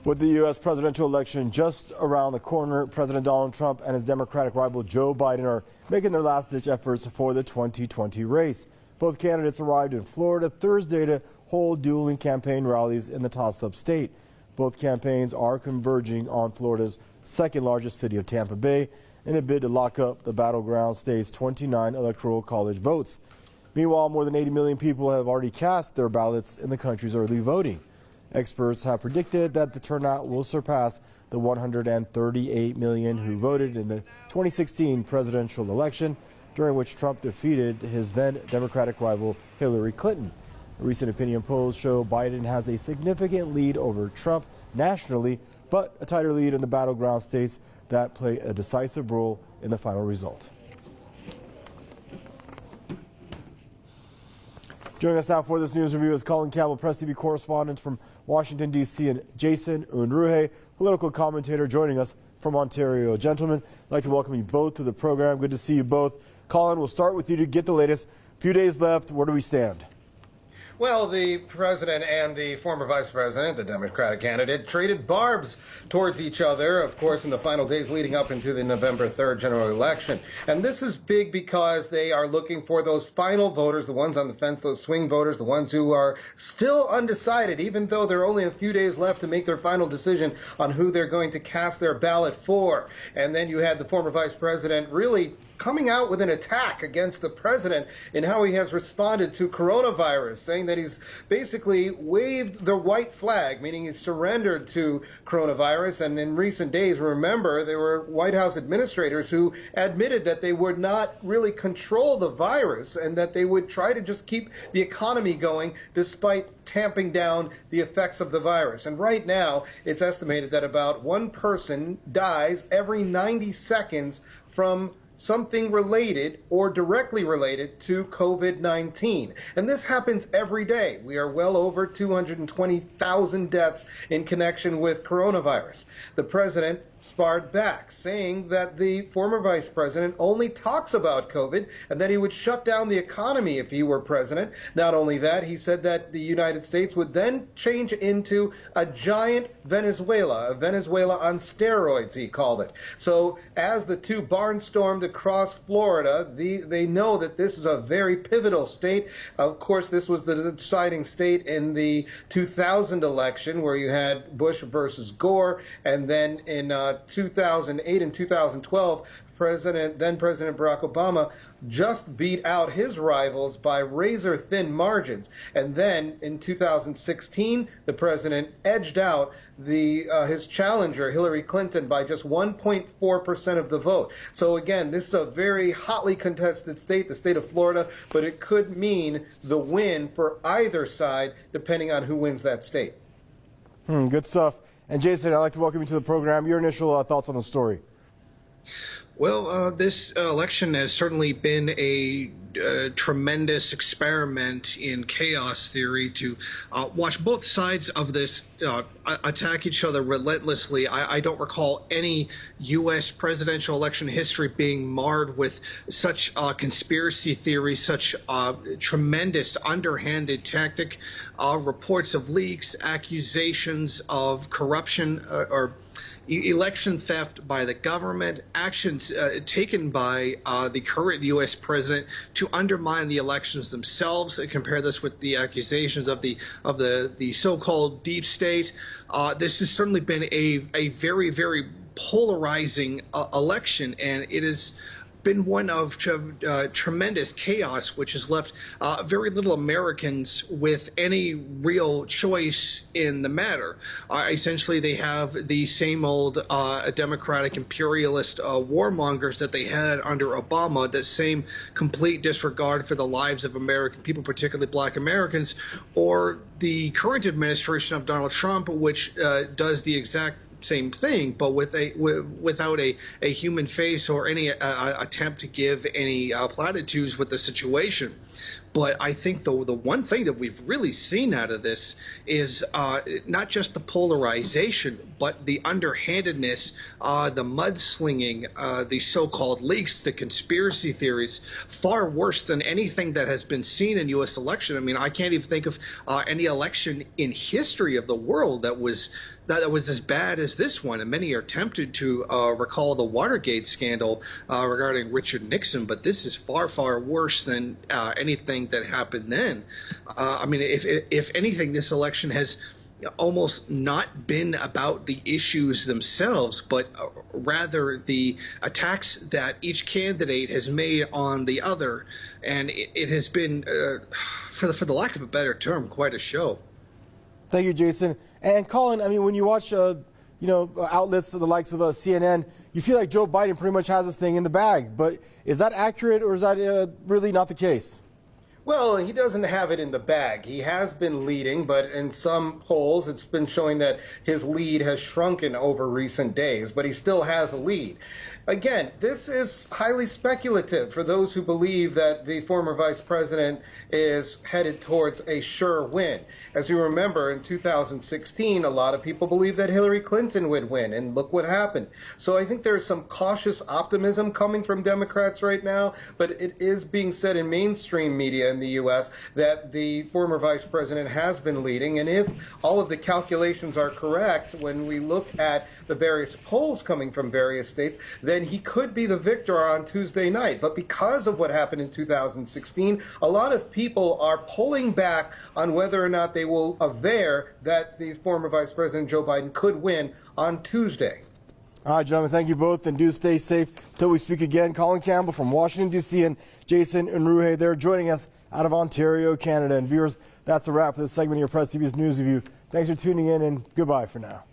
With the U.S. presidential election just around the corner, President Donald Trump and his Democratic rival Joe Biden are making their last-ditch efforts for the 2020 race. Both candidates arrived in Florida Thursday to hold dueling campaign rallies in the toss-up state. Both campaigns are converging on Florida's second-largest city of Tampa Bay in a bid to lock up the battleground state's 29 electoral college votes. Meanwhile, more than 80 million people have already cast their ballots in the country's early voting. Experts have predicted that the turnout will surpass the 138 million who voted in the 2016 presidential election, during which Trump defeated his then Democratic rival Hillary Clinton. Recent opinion polls show Biden has a significant lead over Trump nationally, but a tighter lead in the battleground states that play a decisive role in the final result. Joining us now for this news review is Colin Campbell, Press TV correspondent from Washington, D.C., and Jason Unruhe, political commentator, joining us from Ontario. Gentlemen, I'd like to welcome you both to the program. Good to see you both. Colin, we'll start with you to get the latest. Few days left. Where do we stand? Well, the president and the former vice president, the Democratic candidate, traded barbs towards each other, of course, in the final days leading up into the November 3rd general election. And this is big because they are looking for those final voters, the ones on the fence, those swing voters, the ones who are still undecided, even though there are only a few days left to make their final decision on who they're going to cast their ballot for. And then you had the former vice president really coming out with an attack against the president in how he has responded to coronavirus, saying that he's basically waved the white flag, meaning he's surrendered to coronavirus. And in recent days, remember, there were White House administrators who admitted that they would not really control the virus and that they would try to just keep the economy going despite tamping down the effects of the virus. And right now, it's estimated that about one person dies every 90 seconds from something related or directly related to COVID-19. And this happens every day. We are well over 220,000 deaths in connection with coronavirus. The president sparred back, saying that the former vice president only talks about COVID and that he would shut down the economy if he were president. Not only that, he said that the United States would then change into a giant Venezuela, a Venezuela on steroids, he called it. So as the two barnstormed across Florida, they know that this is a very pivotal state. Of course, this was the deciding state in the 2000 election where you had Bush versus Gore, and then in 2008 and 2012, then President Barack Obama just beat out his rivals by razor-thin margins. And then in 2016, the edged out his challenger, Hillary Clinton, by just 1.4% of the vote. So again, this is a very hotly contested state, the state of Florida, but it could mean the win for either side, depending on who wins that state. Good stuff. And Jason, I'd like to welcome you to the program. Your initial thoughts on the story. Well, this election has certainly been a tremendous experiment in chaos theory to watch both sides of this attack each other relentlessly. I don't recall any U.S. presidential election history being marred with such conspiracy theory, such tremendous underhanded tactic, reports of leaks, accusations of corruption or election theft by the government, actions taken by the current U.S. president to undermine the elections themselves. Compare this with the accusations of the so-called deep state. This has certainly been a very, very polarizing election, and it has been one of tremendous chaos, which has left very little Americans with any real choice in the matter. Essentially, they have the same old Democratic imperialist warmongers that they had under Obama, the same complete disregard for the lives of American people, particularly Black Americans, or the current administration of Donald Trump, which does the exact same thing, but without a human face or any attempt to give any platitudes with the situation. But I think the one thing that we've really seen out of this is not just the polarization, but the underhandedness, the mudslinging, the so-called leaks, the conspiracy theories, far worse than anything that has been seen in U.S. election. I mean, I can't even think of any election in history of the world that was that was as bad as this one. And many are tempted to recall the Watergate scandal regarding Richard Nixon, but this is far, far worse than anything that happened then. I mean, if anything, this election has almost not been about the issues themselves, but rather the attacks that each candidate has made on the other. And it has been, for the lack of a better term, quite a show. Thank you, Jason. And Colin, I mean, when you watch, outlets of the likes of CNN, you feel like Joe Biden pretty much has this thing in the bag. But is that accurate, or is that really not the case? Well, he doesn't have it in the bag. He has been leading, but in some polls, it's been showing that his lead has shrunken over recent days, but he still has a lead. Again, this is highly speculative for those who believe that the former vice president is headed towards a sure win. As you remember, in 2016, a lot of people believed that Hillary Clinton would win, and look what happened. So I think there's some cautious optimism coming from Democrats right now, but it is being said in mainstream media in the U.S. that the former vice president has been leading, and if all of the calculations are correct, when we look at the various polls coming from various states, then he could be the victor on Tuesday night. But because of what happened in 2016, a lot of people are pulling back on whether or not they will aver that the former Vice President Joe Biden could win on Tuesday. All right, gentlemen, thank you both, and do stay safe till we speak again. Colin Campbell from Washington, D.C., and Jason Unruhe there joining us out of Ontario, Canada. And viewers, that's a wrap for this segment of your Press TV's News Review. Thanks for tuning in, and goodbye for now.